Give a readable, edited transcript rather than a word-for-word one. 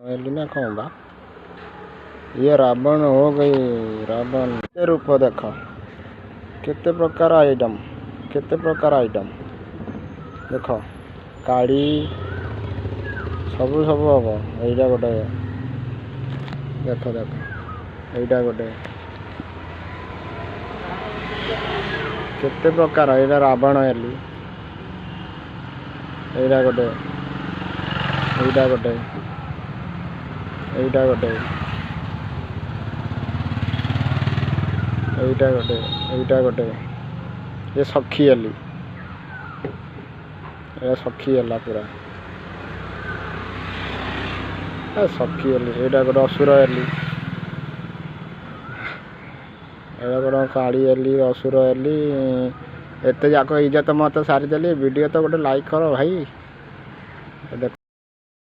ना कौन बा ये रावण हो गई। रावण के रूप देख केते प्रकार आइटम देख काड़ी सब सब हम यहीटा गोटे देख देख यहीटा गोटे केते प्रकार यहाँ रावण एली यहीटा गोटे यहीटा गोटे यहीटा गोटे यहीटा गोटे यहीटा गोटे ये सखी एली ये सखी है पूरा सखी एली यहीटा गोटे असुर एली एटा गोटे काड़ी एली असुर एली एत जाक इज्जत मत सारीदेली वीडियो तो गोटे लाइक करो भाई।